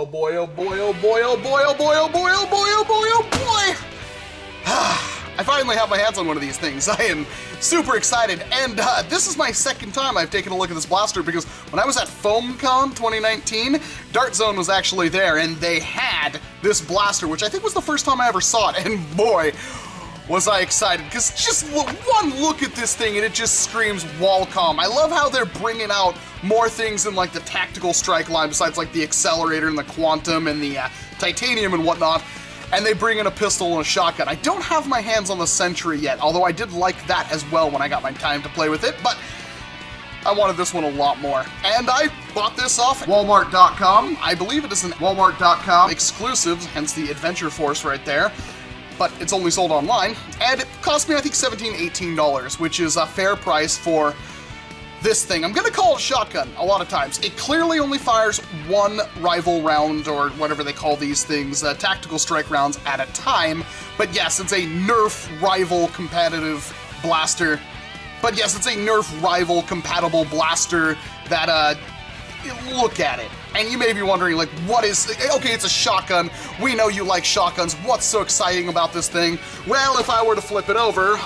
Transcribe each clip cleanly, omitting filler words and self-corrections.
Oh boy, oh boy, oh boy, oh boy, oh boy, oh boy, oh boy, oh boy, oh boy! I finally have my hands on one of these things. I am super excited, and this is my second time I've taken a look at this blaster because when I was at FoamCon 2019, Dart Zone was actually there, and they had this blaster, which I think was the first time I ever saw it, and boy, was I excited, because just one look at this thing and it just screams Walcom. I love how they're bringing out more things in like the tactical strike line besides like the accelerator and the quantum and the titanium and whatnot, and they bring in a pistol and a shotgun. I don't have my hands on the Sentry yet, although I did like that as well when I got my time to play with it, but I wanted this one a lot more. And I bought this off Walmart.com. I believe it is an Walmart.com exclusive, hence the Adventure Force right there. But it's only sold online, and it cost me, I think, $17, $18, which is a fair price for this thing. I'm gonna call it a shotgun a lot of times. It clearly only fires one rival round, or whatever they call these things, tactical strike rounds at a time. But yes, it's a NERF rival competitive blaster. But yes, it's a NERF rival compatible blaster that, look at it. And you may be wondering, like, what is... Okay, it's a shotgun. We know you like shotguns. What's so exciting about this thing? Well, if I were to flip it over,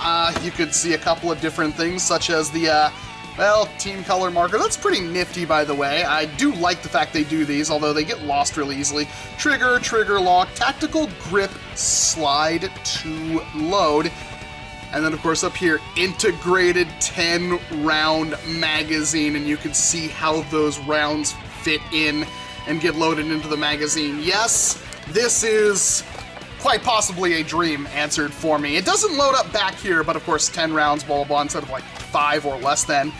you could see a couple of different things, such as the, well, team color marker. That's pretty nifty, by the way. I do like the fact they do these, although they get lost really easily. Trigger, trigger lock, tactical grip, slide to load. And then, of course, up here, integrated 10-round magazine, and you can see how those rounds fit in and get loaded into the magazine. Yes, this is quite possibly a dream answered for me. It doesn't load up back here, but of course 10 rounds, blah, blah, blah, instead of like 5 or less than.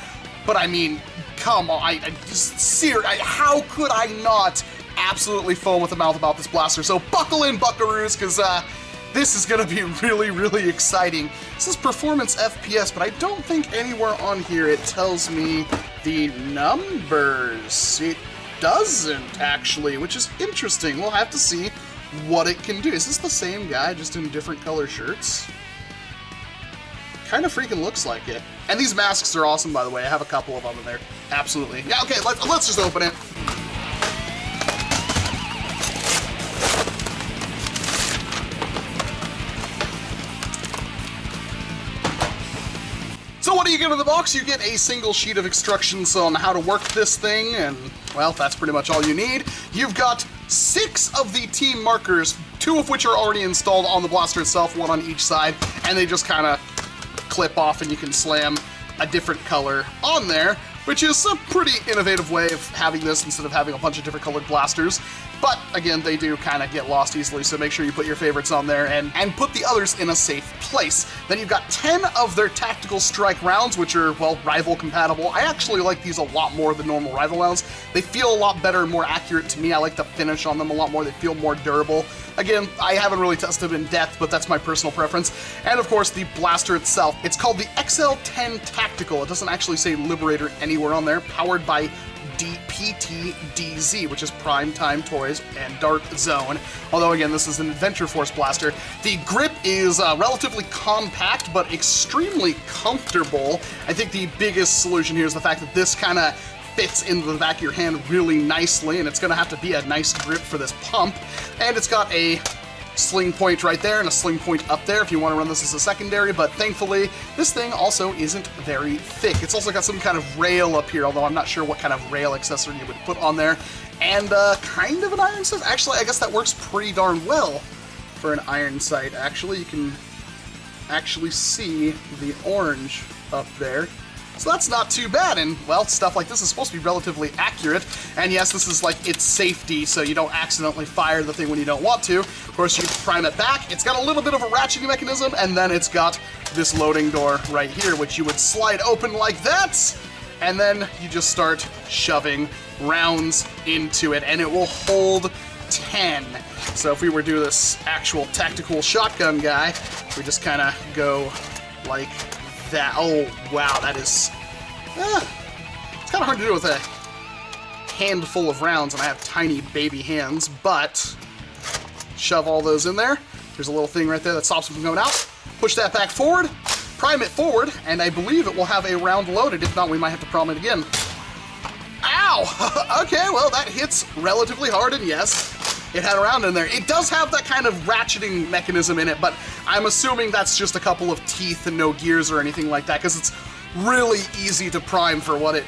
But I mean, come on, how could I not absolutely foam at the mouth about this blaster? So buckle in, buckaroos, because this is going to be really, really exciting. This is performance FPS, but I don't think anywhere on here it tells me the numbers. It doesn't, actually, which is interesting. We'll have to see what it can do. Is this the same guy, just in different color shirts? Kind of freaking looks like it. And these masks are awesome, by the way. I have a couple of them in there. Absolutely. Yeah, okay, let's just open it. So what do you get in the box? You get a single sheet of instructions on how to work this thing, and, well, that's pretty much all you need. You've got 6 of the team markers, 2 of which are already installed on the blaster itself, 1 on each side, and they just kind of clip off and you can slam a different color on there, which is a pretty innovative way of having this instead of having a bunch of different colored blasters. But again, they do kind of get lost easily, so make sure you put your favorites on there and put the others in a safe place. Then you've got 10 of their tactical strike rounds, which are, well, rival compatible. I actually like these a lot more than normal rival rounds. They feel a lot better and more accurate to me. I like the finish on them a lot more. They feel more durable. Again, I haven't really tested in depth, but that's my personal preference. And of course, the blaster itself. It's called the XL10 Tactical. It doesn't actually say Liberator anywhere on there. Powered by DPTDZ, which is Prime Time Toys and Dart Zone. Although again, this is an Adventure Force blaster. The grip is relatively compact, but extremely comfortable. I think the biggest solution here is the fact that this kind of fits into the back of your hand really nicely, and it's going to have to be a nice grip for this pump. And it's got a sling point right there and a sling point up there if you want to run this as a secondary, but thankfully this thing also isn't very thick. It's also got some kind of rail up here, although I'm not sure what kind of rail accessory you would put on there, and kind of an iron sight. Actually, I guess that works pretty darn well for an iron sight. Actually, you can actually see the orange up there. So that's not too bad, and, well, stuff like this is supposed to be relatively accurate, and yes, this is like its safety, so you don't accidentally fire the thing when you don't want to. Of course, you prime it back. It's got a little bit of a ratcheting mechanism, and then it's got this loading door right here, which you would slide open like that, and then you just start shoving rounds into it, and it will hold 10. So if we were to do this actual tactical shotgun guy, we just kind of go like that. Oh, wow, that is... it's kind of hard to do with a handful of rounds, and I have tiny baby hands, but shove all those in there. There's a little thing right there that stops them from going out. Push that back forward, prime it forward, and I believe it will have a round loaded. If not, we might have to prime it again. Ow! Wow! Okay, well, that hits relatively hard, and yes, it had a round in there. It does have that kind of ratcheting mechanism in it, but I'm assuming that's just a couple of teeth and no gears or anything like that, because it's really easy to prime for what it...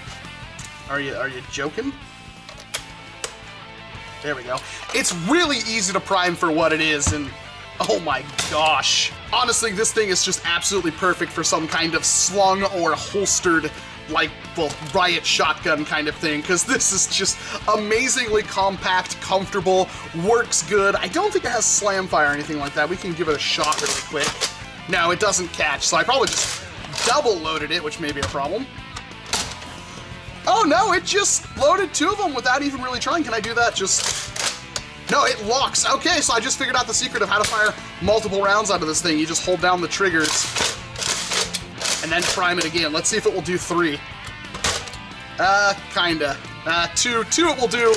Are you joking? There we go. It's really easy to prime for what it is, and oh my gosh. Honestly, this thing is just absolutely perfect for some kind of slung or holstered, like, well, riot shotgun kind of thing, because this is just amazingly compact, comfortable, works good. I don't think it has Slamfire or anything like that. We can give it a shot really quick. No, it doesn't catch, so I probably just double loaded it, which may be a problem. Oh no, it just loaded 2 of them without even really trying. Can I do that? No, it locks. Okay, so I just figured out the secret of how to fire multiple rounds out of this thing. You just hold down the triggers and then prime it again. Let's see if it will do 3. Kinda. 2 it will do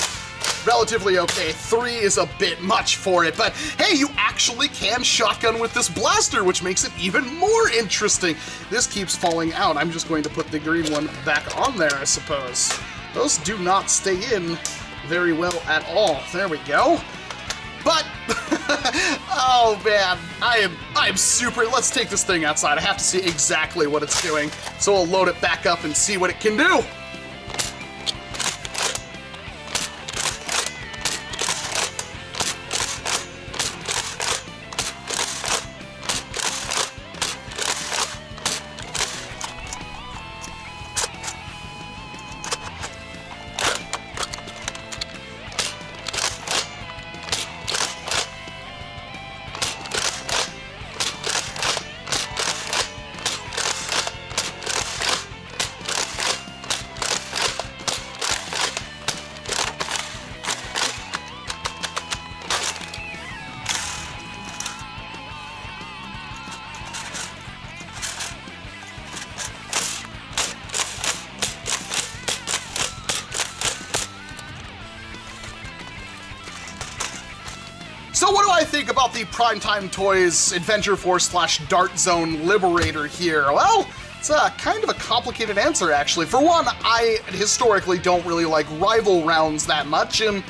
relatively okay. 3 is a bit much for it, but hey, you actually can shotgun with this blaster, which makes it even more interesting. This keeps falling out. I'm just going to put the green one back on there, I suppose. Those do not stay in very well at all. There we go. But, oh man, I am super, let's take this thing outside. I have to see exactly what it's doing. So we'll load it back up and see what it can do. So what do I think about the Primetime Toys Adventure Force / Dart Zone Liberator here? Well, it's kind of a complicated answer, actually. For one, I historically don't really like rival rounds that much, and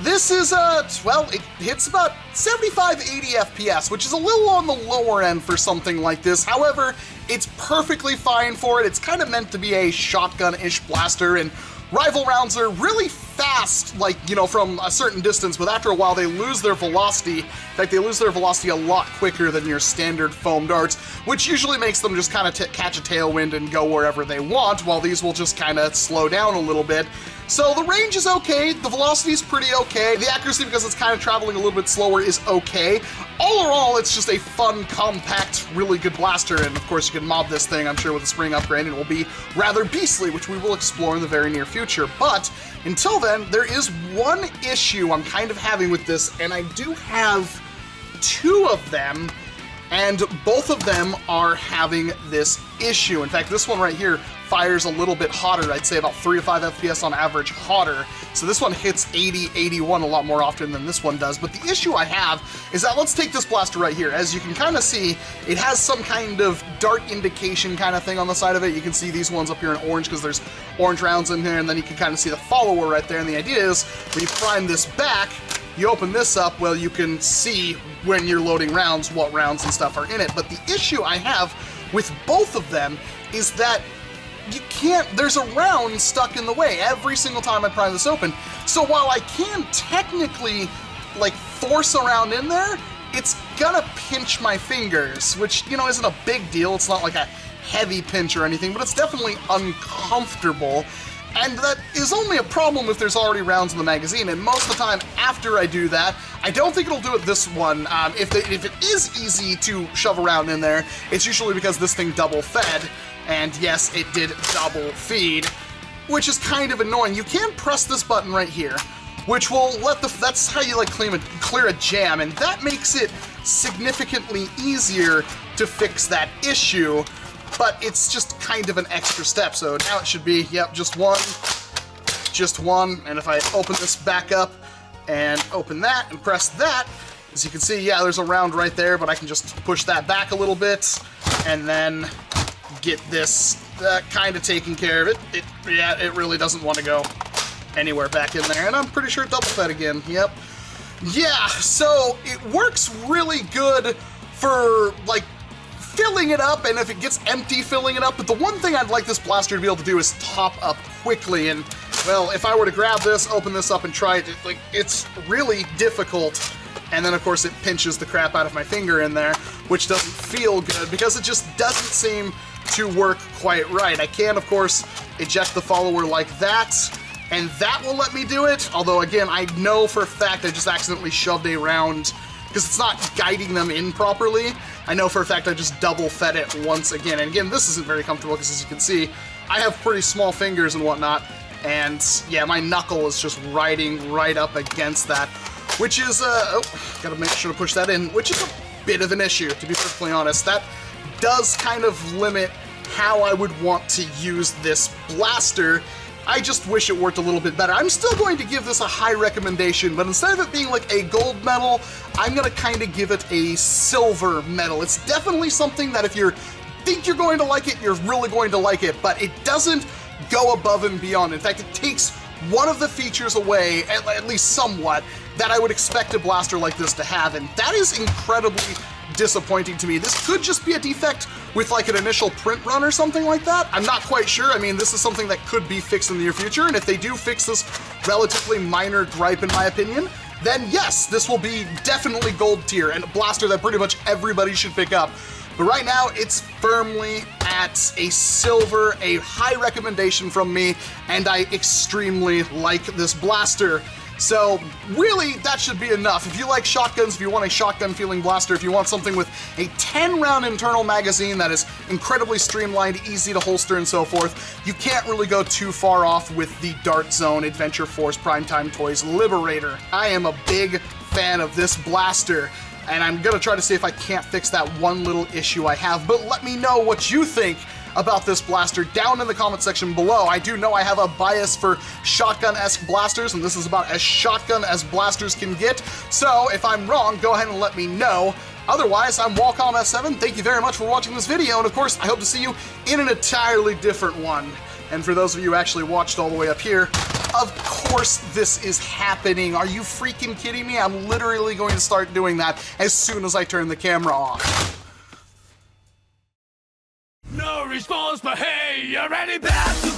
this is, well, it hits about 75, 80 FPS, which is a little on the lower end for something like this. However, it's perfectly fine for it. It's kind of meant to be a shotgun-ish blaster, and rival rounds are really fast, like, you know, from a certain distance, but after a while they lose their velocity. In fact, they lose their velocity a lot quicker than your standard foam darts, which usually makes them just kind of catch a tailwind and go wherever they want, while these will just kind of slow down a little bit. So the range is okay, the velocity is pretty okay, the accuracy, because it's kind of traveling a little bit slower, is okay. All in all, it's just a fun, compact, really good blaster, and of course you can mob this thing, I'm sure, with a spring upgrade, and it will be rather beastly, which we will explore in the very near future. But until then, there is one issue I'm kind of having with this, and I do have 2 of them, and both of them are having this issue. In fact, this one right here fires a little bit hotter. I'd say about 3 to 5 FPS on average hotter. So this one hits 80, 81 a lot more often than this one does. But the issue I have is that, let's take this blaster right here. As you can kind of see, it has some kind of dart indication kind of thing on the side of it. You can see these ones up here in orange because there's orange rounds in there, and then you can kind of see the follower right there. And the idea is, when you prime this back, you open this up, well, you can see when you're loading rounds, what rounds and stuff are in it. But the issue I have with both of them is that you can't, there's a round stuck in the way every single time I pry this open. So while I can technically, like, force a round in there, it's gonna pinch my fingers, which, you know, isn't a big deal. It's not like a heavy pinch or anything, but it's definitely uncomfortable. And that is only a problem if there's already rounds in the magazine, and most of the time after I do that, I don't think it'll do it this one. If it is easy to shove a round in there, it's usually because this thing double fed, and yes, it did double feed, which is kind of annoying. You can press this button right here, which will let that's how you, like, clear a jam, and that makes it significantly easier to fix that issue. But it's just kind of an extra step, so now it should be, yep, just one, and if I open this back up and open that and press that, as you can see, yeah, there's a round right there, but I can just push that back a little bit, and then get this kind of taken care of. It really doesn't want to go. anywhere back in there, and I'm pretty sure double fed again, yep. Yeah, so it works really good for, like, filling it up, and if it gets empty, filling it up, but the one thing I'd like this blaster to be able to do is top up quickly, and, well, if I were to grab this, open this up, and try it, like, it's really difficult, and then, of course, it pinches the crap out of my finger in there, which doesn't feel good, because it just doesn't seem to work quite right. I can, of course, eject the follower like that, and that will let me do it, although, again, I know for a fact I just accidentally shoved a round, because it's not guiding them in properly. I know for a fact I just double fed it once again, and again, this isn't very comfortable, because as you can see, I have pretty small fingers and whatnot, and yeah, my knuckle is just riding right up against that, which is, oh, gotta make sure to push that in, which is a bit of an issue, to be perfectly honest. That does kind of limit how I would want to use this blaster. I just wish it worked a little bit better. I'm still going to give this a high recommendation, but instead of it being like a gold medal, I'm gonna kind of give it a silver medal. It's definitely something that if you think you're going to like it, you're really going to like it, but it doesn't go above and beyond. In fact, it takes one of the features away, at least somewhat, that I would expect a blaster like this to have, and that is incredibly disappointing to me. This could just be a defect with like an initial print run or something like that. I'm not quite sure. I mean, this is something that could be fixed in the near future, and if they do fix this relatively minor gripe, in my opinion, then yes, this will be definitely gold tier and a blaster that pretty much everybody should pick up. But right now, it's firmly at a silver, a high recommendation from me, and I extremely like this blaster. So really, that should be enough. If you like shotguns, if you want a shotgun-feeling blaster, if you want something with a 10-round internal magazine that is incredibly streamlined, easy to holster, and so forth, you can't really go too far off with the Dart Zone Adventure Force Primetime Toys Liberator. I am a big fan of this blaster, and I'm gonna try to see if I can't fix that one little issue I have, but let me know what you think about this blaster down in the comment section below. I do know I have a bias for shotgun-esque blasters, and this is about as shotgun as blasters can get, so if I'm wrong, go ahead and let me know. Otherwise, I'm Walcom S7, thank you very much for watching this video, and of course, I hope to see you in an entirely different one. And for those of you who actually watched all the way up here, of course this is happening. Are you freaking kidding me? I'm literally going to start doing that as soon as I turn the camera off. No response, but hey, you're ready back to